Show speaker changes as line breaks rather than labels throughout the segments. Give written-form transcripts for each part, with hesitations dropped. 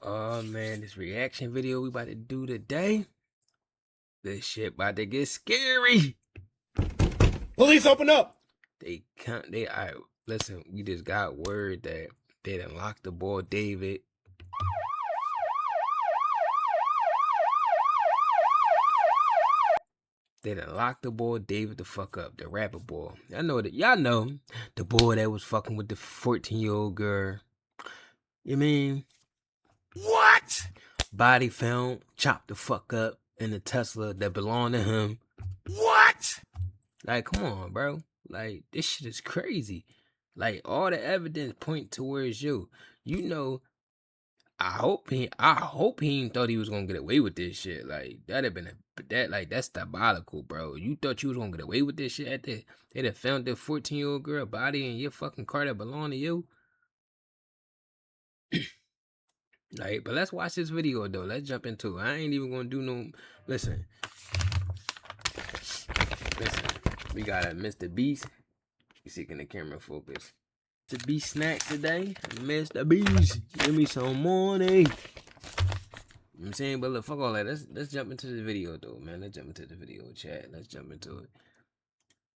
Oh man, this reaction video we about to do today, this shit about to get scary.
Police, open up!
Alright, listen, we just got word that they done locked the boy David. They done locked the boy David the fuck up, the rapper boy. Y'all know the boy that was fucking with the 14-year-old girl. You mean?
What?
Body found, chopped the fuck up in the Tesla that belonged to him.
What?
Like, come on, bro. Like, this shit is crazy. Like, all the evidence point towards you. You know, I hope he ain't thought he was gonna get away with this shit. Like, that's diabolical, bro. You thought you was gonna get away with this shit they done found that 14-year-old girl body in your fucking car that belonged to you. Like, but let's watch this video though. Let's jump into it. I ain't even gonna do no. Listen. We got a Mr. Beast. You seeking the camera focus. Mr. Beast snacks today. Mr. Beast, give me some money. You know what I'm saying? But look, fuck all that. Let's jump into the video though, man. Let's jump into the video, chat. Let's jump into it.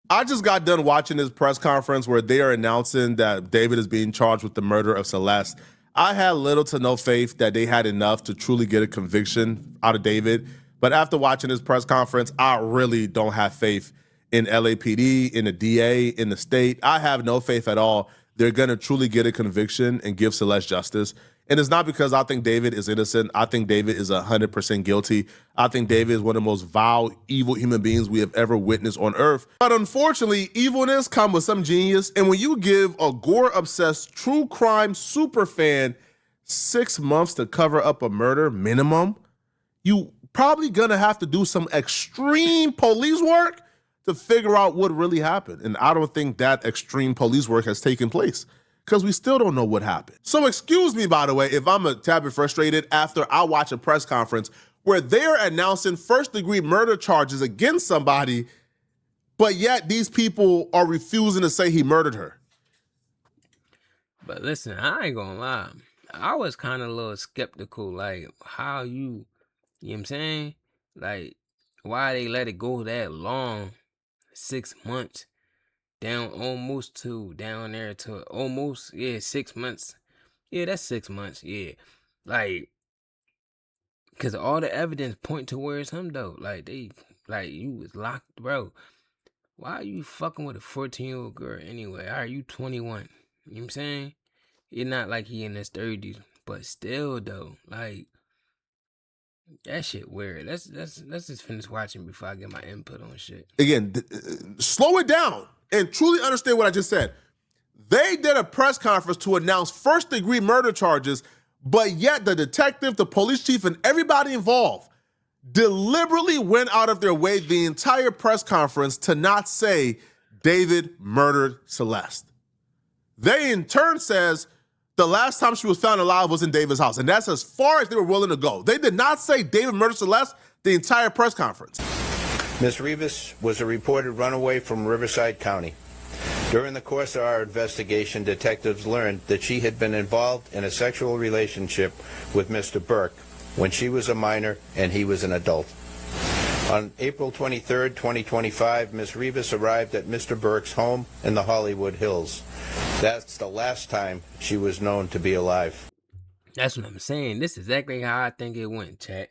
I just got done watching this press conference where they are announcing that David is being charged with the murder of Celeste. I had little to no faith that they had enough to truly get a conviction out of David. But after watching this press conference, I really don't have faith in LAPD, in the DA, in the state. I have no faith at all they're going to truly get a conviction and give Celeste justice. And it's not because I think David is innocent. I think David is 100% guilty. I think David is one of the most vile, evil human beings we have ever witnessed on earth. But unfortunately, evilness comes with some genius. And when you give a gore-obsessed, true crime super fan 6 months to cover up a murder minimum, you probably gonna have to do some extreme police work to figure out what really happened. And I don't think that extreme police work has taken place because we still don't know what happened. So excuse me, by the way, if I'm a tad bit frustrated after I watch a press conference where they're announcing first-degree murder charges against somebody, but yet these people are refusing to say he murdered her.
But listen, I ain't gonna lie. I was kind of a little skeptical, like how you know what I'm saying? Like, why they let it go that long? 6 months. Down there to almost, 6 months. Yeah, that's 6 months, yeah. Like, because all the evidence point towards him, though. Like, you was locked, bro. Why are you fucking with a 14-year-old girl anyway? Are you 21? You know what I'm saying? It's not like he in his 30s, but still, though, like, that shit weird. Let's just finish watching before I get my input on shit.
Again, slow it down and truly understand what I just said. They did a press conference to announce first-degree murder charges, but yet the detective, the police chief, and everybody involved deliberately went out of their way the entire press conference to not say David murdered Celeste. They, in turn, says the last time she was found alive was in David's house, and that's as far as they were willing to go. They did not say David murdered Celeste the entire press conference.
Ms. Rivas was a reported runaway from Riverside County. During the course of our investigation, detectives learned that she had been involved in a sexual relationship with Mr. Burke when she was a minor and he was an adult. On April 23, 2025, Ms. Rivas arrived at Mr. Burke's home in the Hollywood Hills. That's the last time she was known to be alive.
That's what I'm saying. This is exactly how I think it went, chat.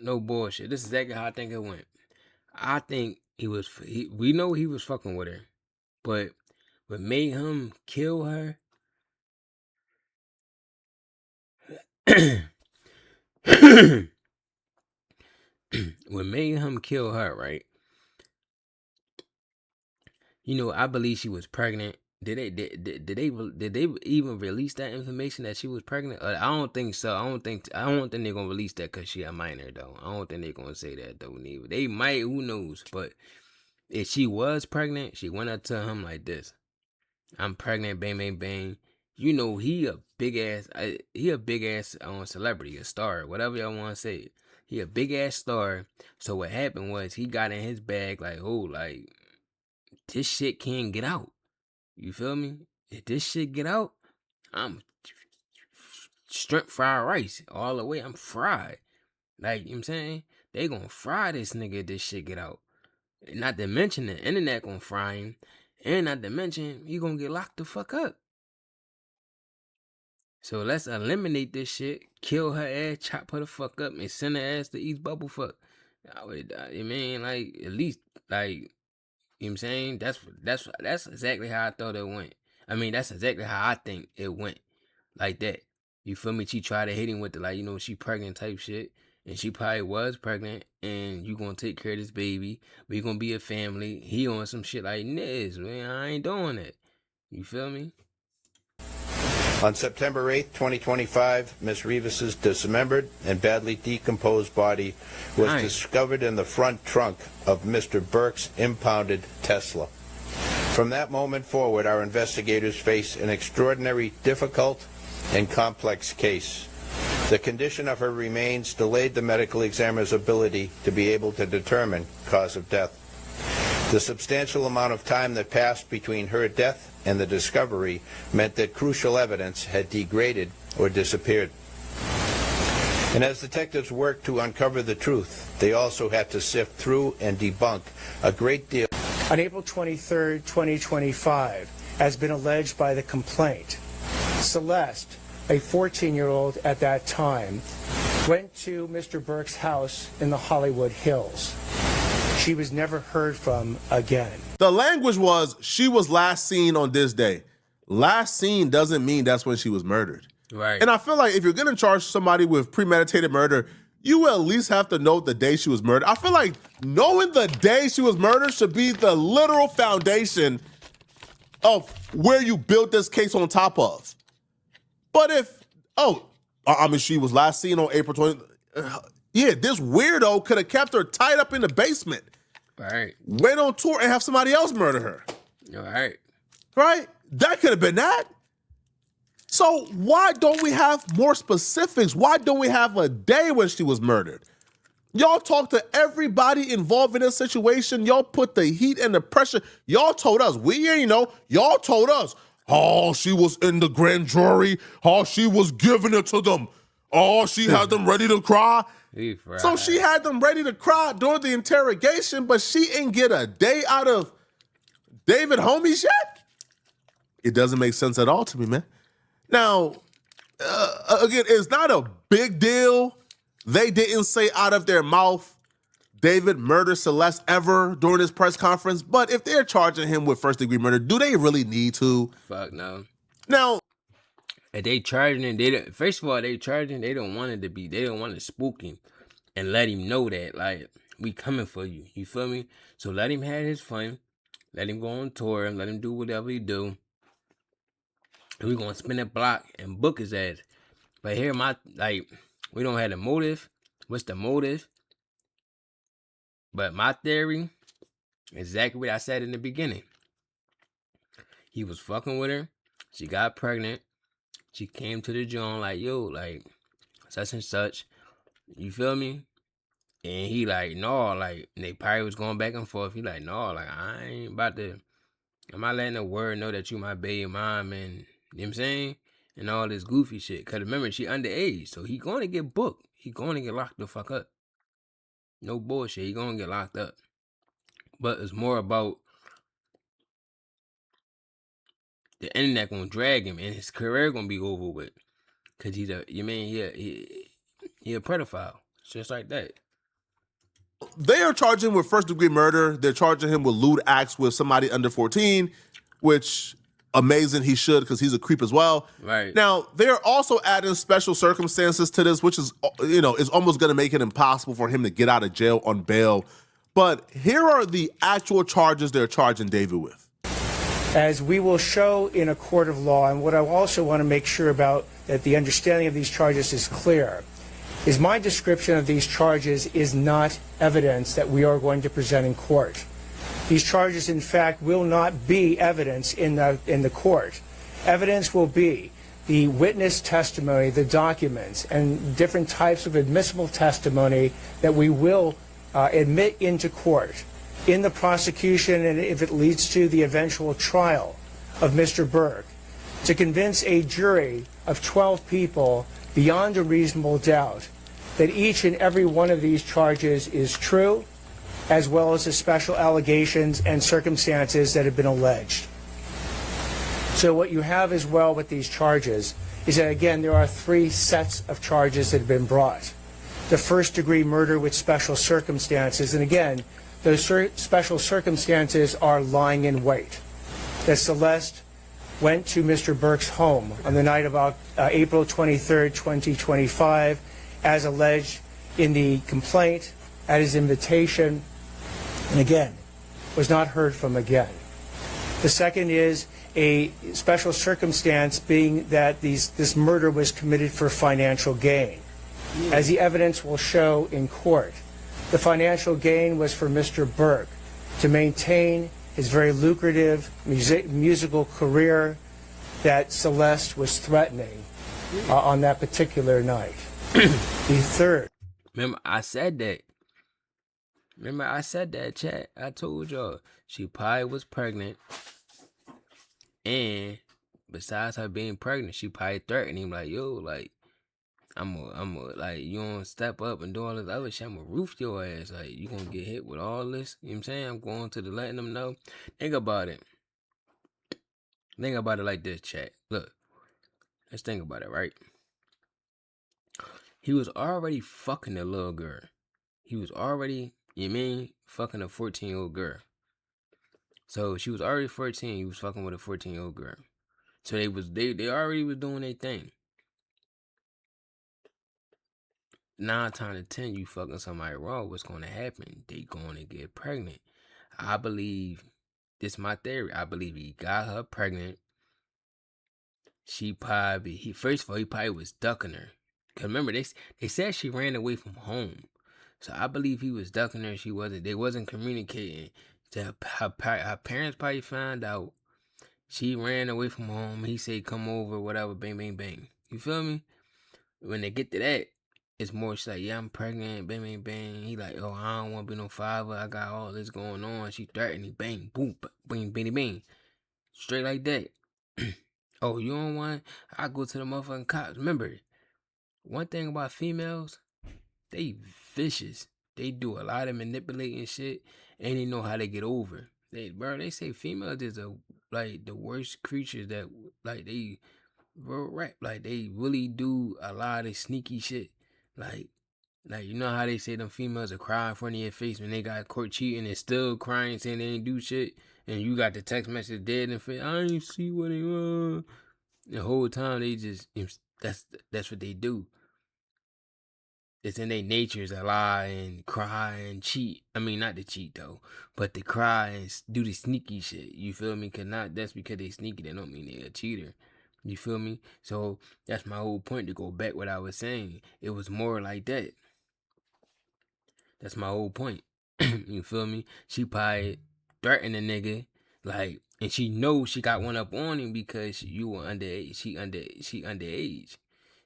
No bullshit. This is exactly how I think it went. I think we know he was fucking with her, but what made him kill her what made him kill her, right? You know, I believe she was pregnant. Did they even release that information that she was pregnant? I don't think so. I don't think they're gonna release that because she a minor though. I don't think they're gonna say that though. Neither they might. Who knows? But if she was pregnant, she went up to him like this: "I'm pregnant, bang bang bang." You know he a big ass celebrity, a star, whatever y'all want to say. He a big ass star. So what happened was he got in his bag like, oh, like this shit can't get out. You feel me? If this shit get out, I'm shrimp fried rice all the way. I'm fried. Like, you know what I'm saying? They gonna fry this nigga if this shit get out. Not to mention the internet gonna fry him. And not to mention, you gonna get locked the fuck up. So let's eliminate this shit, kill her ass, chop her the fuck up, and send her ass to East Bubble fuck. I mean, like, at least, like, you know what I'm saying? That's exactly how I thought it went. I mean, that's exactly how I think it went. Like that. You feel me? She tried to hit him with the, like, you know, she pregnant type shit. And she probably was pregnant. And you gonna take care of this baby. We gonna be a family. He on some shit like this, man. I ain't doing that. You feel me?
On September 8, 2025, Ms. Rivas's dismembered and badly decomposed body was discovered in the front trunk of Mr. Burke's impounded Tesla. From that moment forward, our investigators face an extraordinary, difficult, and complex case. The condition of her remains delayed the medical examiner's ability to be able to determine cause of death. The substantial amount of time that passed between her death and the discovery meant that crucial evidence had degraded or disappeared. And as detectives worked to uncover the truth, they also had to sift through and debunk a great deal.
On April 23, 2025, as been alleged by the complaint, Celeste, a 14-year-old at that time, went to Mr. Burke's house in the Hollywood Hills. She was never heard from again.
The language was, she was last seen on this day. Last seen doesn't mean that's when she was murdered.
Right.
And I feel like if you're going to charge somebody with premeditated murder, you will at least have to know the day she was murdered. I feel like knowing the day she was murdered should be the literal foundation of where you built this case on top of. But if, she was last seen on April 20th. Yeah, this weirdo could have kept her tied up in the basement.
Right.
Went on tour and have somebody else murder her.
Right.
Right? That could have been that. So why don't we have more specifics? Why don't we have a day when she was murdered? Y'all talked to everybody involved in this situation. Y'all put the heat and the pressure. Y'all told us. We ain't know. Y'all told us. Oh, she was in the grand jury. Oh, she was giving it to them. Oh, she had them ready to cry. So she had them ready to cry during the interrogation, but she ain't get a day out of David Homies yet? It doesn't make sense at all to me, man. Now, again, it's not a big deal. They didn't say out of their mouth David murdered Celeste ever during this press conference, but if they're charging him with first-degree murder, do they really need to?
Fuck no.
Now,
if they charging him, they don't want it to be, they don't want to spook him and let him know that, like, we coming for you. You feel me? So let him have his fun. Let him go on tour. Let him do whatever he do. And we gonna spin a block and book his ass. But here we don't have the motive. What's the motive? But my theory, exactly what I said in the beginning. He was fucking with her. She got pregnant. She came to the joint like, yo, like, such and such. You feel me? And he like, no, like, and they probably was going back and forth. He like, no, like, I ain't about to, I'm not letting the word know that you my baby mom and, you know what I'm saying? And all this goofy shit. Because remember, she underage. So he going to get booked. He going to get locked the fuck up. No bullshit. He going to get locked up. But it's more about the internet going to drag him and his career going to be over with. Because he's a, he a pedophile. Just like that.
They are charging him with first-degree murder. They're charging him with lewd acts with somebody under 14, which, amazing, he should, because he's a creep as well.
Right.
Now, they're also adding special circumstances to this, which is, is almost going to make it impossible for him to get out of jail on bail. But here are the actual charges they're charging David with.
As we will show in a court of law, and what I also want to make sure about, that the understanding of these charges is clear, is my description of these charges is not evidence that we are going to present in court. These charges, in fact, will not be evidence in the court. Evidence will be the witness testimony, the documents, and different types of admissible testimony that we will admit into court in the prosecution, and if it leads to the eventual trial of Mr. Burke. to convince a jury of 12 people beyond a reasonable doubt that each and every one of these charges is true, as well as the special allegations and circumstances that have been alleged. So what you have as well with these charges is that, again, there are 3 sets of charges that have been brought. The first-degree murder with special circumstances, and again, those special circumstances are lying in wait. That Celeste went to Mr. Burke's home on the night of April 23rd, 2025, as alleged in the complaint, at his invitation, and again, was not heard from again. The second is a special circumstance being that this murder was committed for financial gain. As the evidence will show in court, the financial gain was for Mr. Burke to maintain his very lucrative musical career that Celeste was threatening on that particular night. The third.
Remember, I said that. Chat. I told y'all she probably was pregnant, and besides her being pregnant, she probably threatened him like, "Yo, like, I'm like, you don't step up and do all this other shit, I'm gonna roof your ass. Like, you gonna get hit with all this." You know what I'm saying? I'm going to letting them know. Think about it. Think about it like this, chat. Look, let's think about it, right? He was already fucking a little girl. He was already, fucking a 14-year-old girl. So she was already 14. He was fucking with a 14-year-old girl. So they already was doing their thing. 9 times out of 10, you fucking somebody wrong, what's going to happen? They going to get pregnant. I believe, this is my theory, I believe he got her pregnant. She probably, first of all, he probably was ducking her. Because remember, they said she ran away from home. So I believe he was ducking her. They wasn't communicating. Her parents probably found out she ran away from home. He said, come over, whatever, bang, bang, bang. You feel me? When they get to that, it's more, she's like, yeah, I'm pregnant, bang, bang, bang. He like, oh, I don't want to be no father. I got all this going on. She threatening, bang, boom, bang, bang, bang. Straight like that. Oh, you don't want, I go to the motherfucking cops. Remember, one thing about females, they vicious. They do a lot of manipulating shit, and they know how to get over. They say females is the worst creatures that, like, they rap. Like, they really do a lot of sneaky shit. Like, you know how they say them females are crying in front of your face when they got caught cheating and still crying saying they ain't do shit, and you got the text message dead and face. I ain't see what they want. The whole time they just, that's what they do. It's in their natures to lie and cry and cheat. I mean, not to cheat though, but to cry and do the sneaky shit. You feel me? That's because they sneaky. They don't mean they're a cheater. You feel me? So that's my whole point, to go back what I was saying. It was more like that. That's my whole point. You feel me? She probably threatened a nigga, like, and she knows she got one up on him because you were underage. She underage.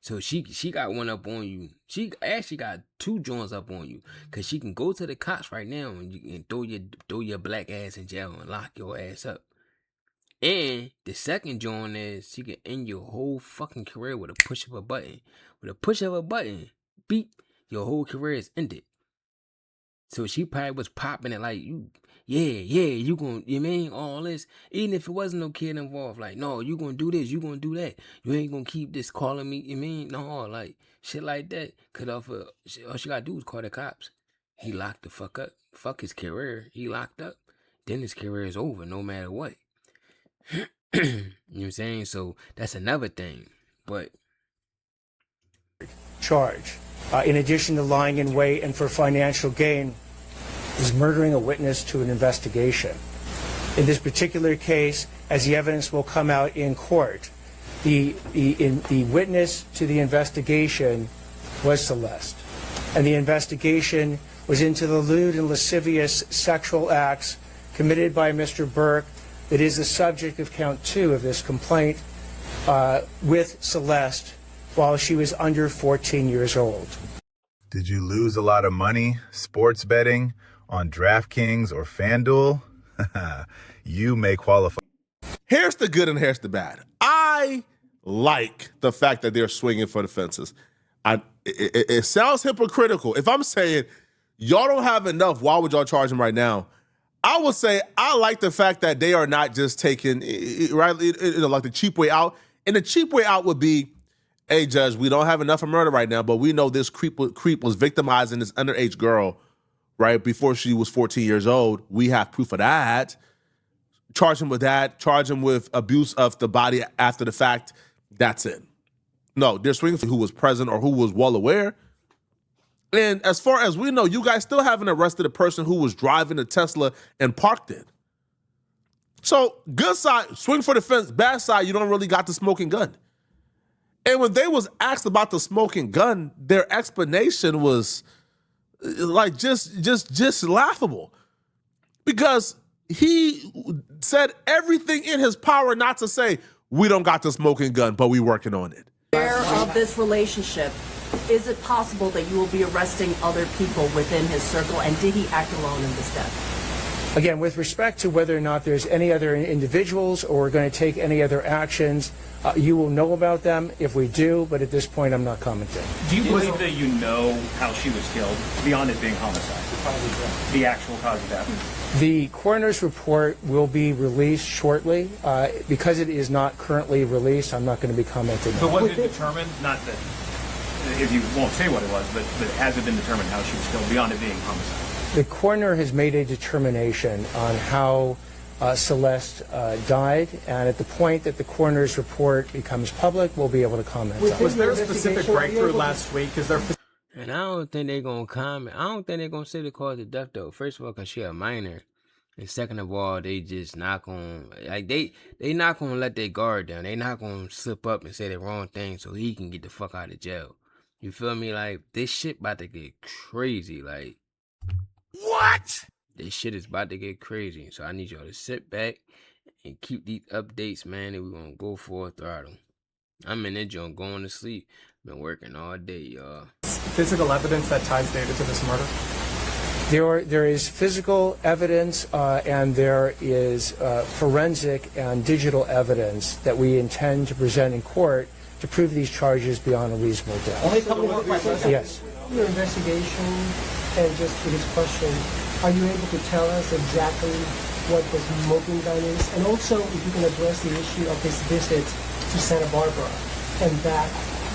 So she got one up on you. She actually got 2 joints up on you, cause she can go to the cops right now and you can throw your black ass in jail and lock your ass up. And the second joint is she can end your whole fucking career with a push of a button. With a push of a button, beep, your whole career is ended. So she probably was popping it like, you gonna, you mean, all this, even if it wasn't no kid involved, like, no, you gonna do this, you gonna do that, you ain't gonna keep this calling me, you mean, no, like, shit like that, cause all she gotta do is call the cops. He locked the fuck up, fuck his career, he locked up, then his career is over, no matter what. You know what I'm saying? So that's another thing, but
Charge, in addition to lying in wait and for financial gain, is murdering a witness to an investigation. In this particular case, as the evidence will come out in court, the witness to the investigation was Celeste, and the investigation was into the lewd and lascivious sexual acts committed by Mr. Burke that is the subject of count 2 of this complaint with Celeste while she was under 14 years old.
Did you lose a lot of money sports betting on DraftKings or FanDuel? You may qualify.
Here's the good and here's the bad. I I like the fact that they're swinging for the fences. It sounds hypocritical. If I'm saying y'all don't have enough, why would y'all charge them right now? I would say I like the fact that they are not just taking, right, like the cheap way out. And the cheap way out would be, hey, Judge, we don't have enough for murder right now, but we know this creep was victimizing this underage girl, right, before she was 14 years old. We have proof of that. Charge him with that. Charge him with abuse of the body after the fact. That's it. No, they're swinging for who was present or who was well aware. And as far as we know, you guys still haven't arrested a person who was driving a Tesla and parked it. So good side, swing for the fence. Bad side, you don't really got the smoking gun. And when they was asked about the smoking gun, their explanation was like just laughable, because he said everything in his power not to say, we don't got the smoking gun, but we working on it.
Aware of this relationship, is it possible that you will be arresting other people within his circle, and did he act alone in this death?
Again, with respect to whether or not there's any other individuals or we're going to take any other actions, you will know about them if we do, but at this point I'm not commenting.
Do you believe that you know how she was killed beyond it being homicide? The actual cause of death?
The coroner's report will be released shortly. Because it is not currently released, I'm not going to be commenting.
But was it determined, not that, if you won't say what it was, but has it been determined how she was killed beyond it being homicide?
The coroner has made a determination on how Celeste died, and at the point that the coroner's report becomes public, we'll be able to comment on it.
Was there a specific breakthrough last week? Is there?
And I don't think they're going to comment. I don't think they're going to say the cause of death, though. First of all, because she a minor. And second of all, they just not going to, like, they not going to let their guard down. They not going to slip up and say the wrong thing so he can get the fuck out of jail. You feel me? Like, this shit about to get crazy. Like,
What?
this shit is about to get crazy. So I need y'all to sit back and keep these updates, man, and we're going to go for a throttle. I'm in that joint going to sleep. Been working all day, y'all.
Physical evidence that ties David to this murder?
There is physical evidence and there is forensic and digital evidence that we intend to present in court to prove these charges beyond a reasonable doubt.
Only a couple more questions.
Yes.
Your investigation, and just to this question, are you able to tell us exactly what the smoking gun is? And also, if you can address the issue of his visit to Santa Barbara and that,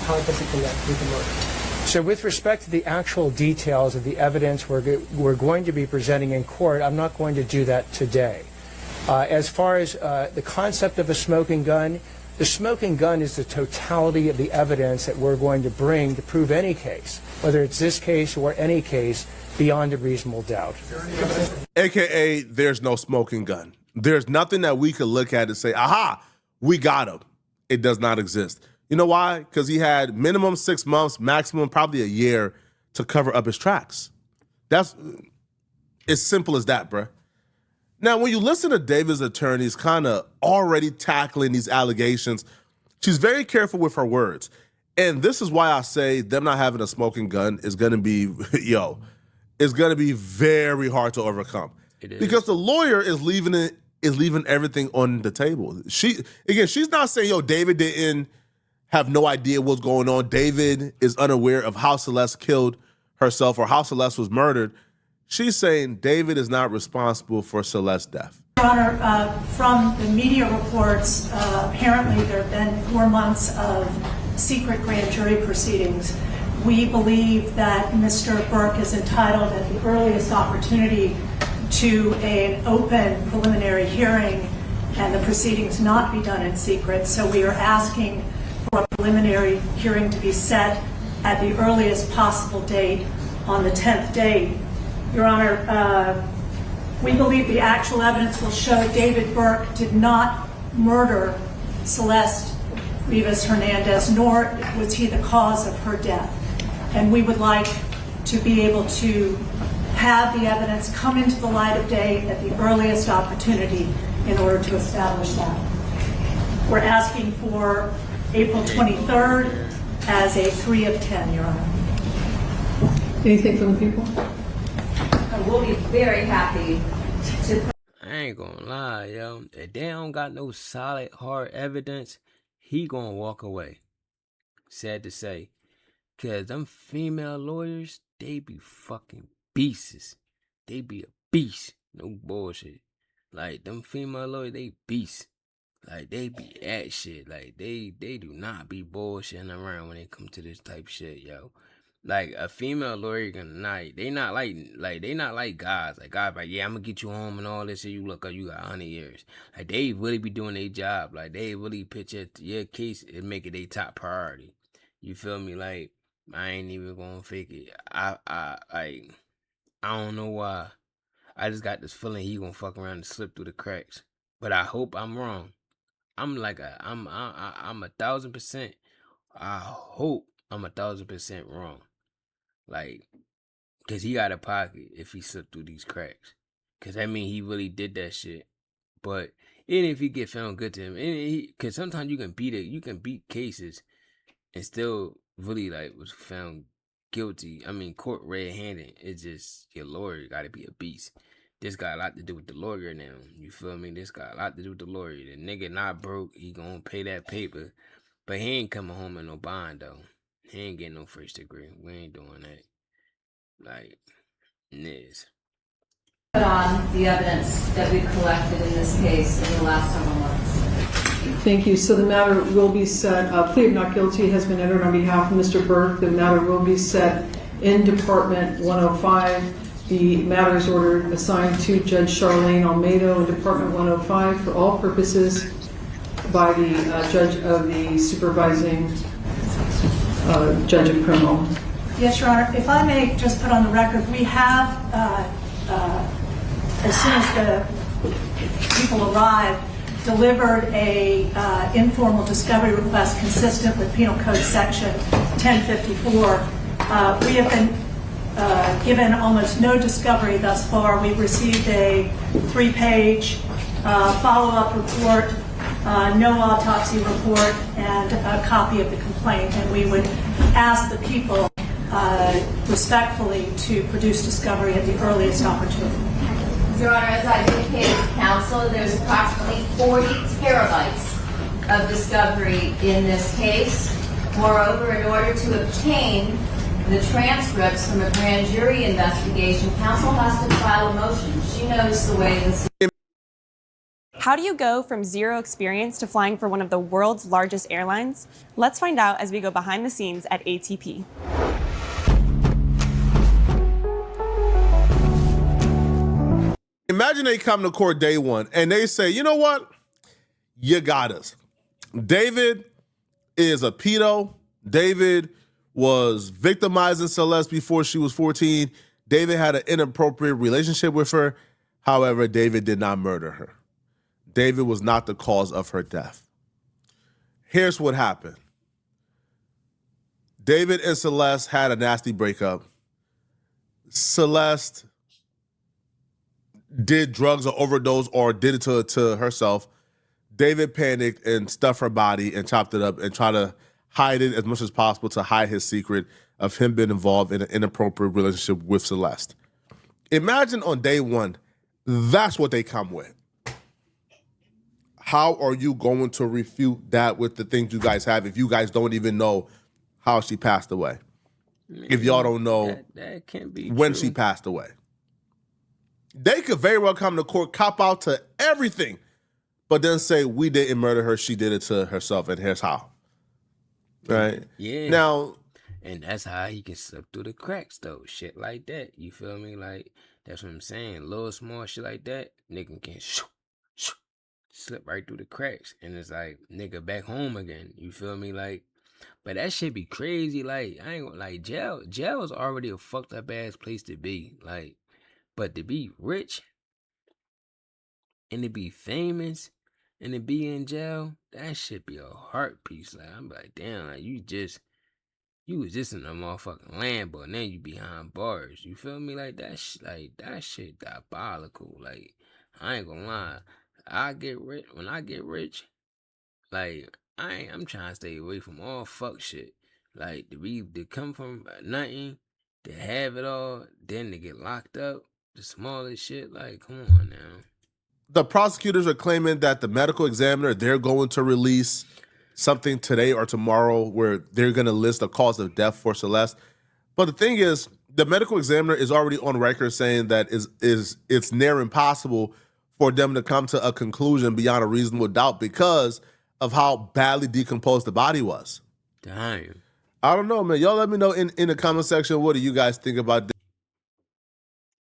how does it connect with the murder?
So with respect to the actual details of the evidence we're going to be presenting in court, I'm not going to do that today. As far as the concept of a smoking gun, the smoking gun is the totality of the evidence that we're going to bring to prove any case, whether it's this case or any case, beyond a reasonable doubt.
AKA, there's no smoking gun. There's nothing that we could look at and say, aha, we got him. It does not exist. You know why? Because he had minimum 6 months, maximum probably a year to cover up his tracks. That's as simple as that, bruh. Now, when you listen to David's attorneys kind of already tackling these allegations, she's very careful with her words. And this is why I say them not having a smoking gun is going to be, it's going to be very hard to overcome.
It is.
Because the lawyer is leaving everything on the table. She's not saying, David didn't have no idea what's going on. David is unaware of how Celeste killed herself or how Celeste was murdered. She's saying David is not responsible for Celeste's death.
Your Honor, from the media reports, apparently there have been 4 months of secret grand jury proceedings. We believe that Mr. Burke is entitled at the earliest opportunity to an open preliminary hearing and the proceedings not be done in secret. So we are asking for a preliminary hearing to be set at the earliest possible date on the 10th day. Your Honor, we believe the actual evidence will show David Burke did not murder Celeste Rivas Hernandez, nor was he the cause of her death. And we would like to be able to have the evidence come into the light of day at the earliest opportunity in order to establish that. We're asking for April 23rd as a 3 of 10, Your Honor.
Anything from the people?
We'll be very happy to.
I ain't gonna lie, yo. If they don't got no solid, hard evidence, he gonna walk away. Sad to say. Cause them female lawyers, they be fucking beasts. They be a beast. No bullshit. Like them female lawyers, they beasts. Like they be at shit. Like they do not be bullshitting around when they come to this type shit, yo. Like a female lawyer gonna not, they not like guys. Like guys like, yeah, I'm gonna get you home and all this shit. You look up, you got 100 years. Like they really be doing their job. Like they really pitch it your case and make it their top priority. You feel me? Like I ain't even gonna fake it. I don't know why. I just got this feeling he gonna fuck around and slip through the cracks. But I hope I'm wrong. I'm 1,000%. I hope I'm 1,000% wrong. Like, cause he got a pocket if he slipped through these cracks. Cause that mean he really did that shit. But even if he get found good to him, cause sometimes you can beat cases and still really like was found guilty. I mean, court red-handed. It's just your lawyer got to be a beast. This got a lot to do with the lawyer now. You feel me? This got a lot to do with the lawyer. The nigga not broke. He gonna pay that paper. But he ain't coming home in no bond, though. He ain't getting no first degree. We ain't doing that. Like, Niz.
Put on the evidence that we've collected in this case in the last several months.
Thank you. So the matter will be set, plea of not guilty has been entered on behalf of Mr. Burke. The matter will be set in Department 105. The matter is ordered assigned to Judge Charlene Almeida in Department 105 for all purposes by the judge of the supervising judge of criminal.
Yes, Your Honor. If I may just put on the record, we have, as soon as the people arrived, delivered a informal discovery request consistent with Penal Code Section 1054. We have been given almost no discovery thus far. We've received a 3-page follow-up report, no autopsy report, and a copy of the complaint. And we would ask the people respectfully to produce discovery at the earliest opportunity.
Your Honor, as I indicated to counsel, there's approximately 40 terabytes of discovery in this case. Moreover, in order to obtain the transcripts from a grand jury investigation, counsel has to file a motion. She knows the way this.
How do you go from zero experience to flying for one of the world's largest airlines? Let's find out as we go behind the scenes at ATP.
Imagine they come to court day one and they say, you know what? You got us. David is a pedo. David was victimizing Celeste before she was 14. David had an inappropriate relationship with her. However, David did not murder her. David was not the cause of her death. Here's what happened. David and Celeste had a nasty breakup. Celeste did drugs or overdose or did it to herself. David panicked and stuffed her body and chopped it up and tried to hide it as much as possible to hide his secret of him being involved in an inappropriate relationship with Celeste. Imagine on day one, that's what they come with. How are you going to refute that with the things you guys have if you guys don't even know how she passed away? If y'all don't know
that can't be
when
true.
She passed away. They could very well come to court, cop out to everything, but then say, we didn't murder her, she did it to herself, and here's how. Right?
Yeah.
Now,
and that's how he can slip through the cracks, though. Shit like that. You feel me? Like, that's what I'm saying. Little small shit like that, nigga can slip right through the cracks. And it's like, nigga back home again. You feel me? Like, but that shit be crazy. Like, I ain't gonna, like, jail is already a fucked up ass place to be. Like, but to be rich and to be famous and to be in jail, that shit be a heart piece. Like, I'm like, damn, like, you was just in a motherfucking Lambo and then you behind bars. You feel me? Like, that shit diabolical. Like, I ain't gonna lie. When I get rich, like, I'm trying to stay away from all fuck shit. Like, to come from nothing, to have it all, then to get locked up, the smallest shit, like, come on now.
The prosecutors are claiming that the medical examiner they're going to release something today or tomorrow where they're going to list a cause of death for Celeste. But the thing is, the medical examiner is already on record saying that it's near impossible for them to come to a conclusion beyond a reasonable doubt because of how badly decomposed the body was.
Damn.
I don't know, man. Y'all let me know in the comment section, what do you guys think about this?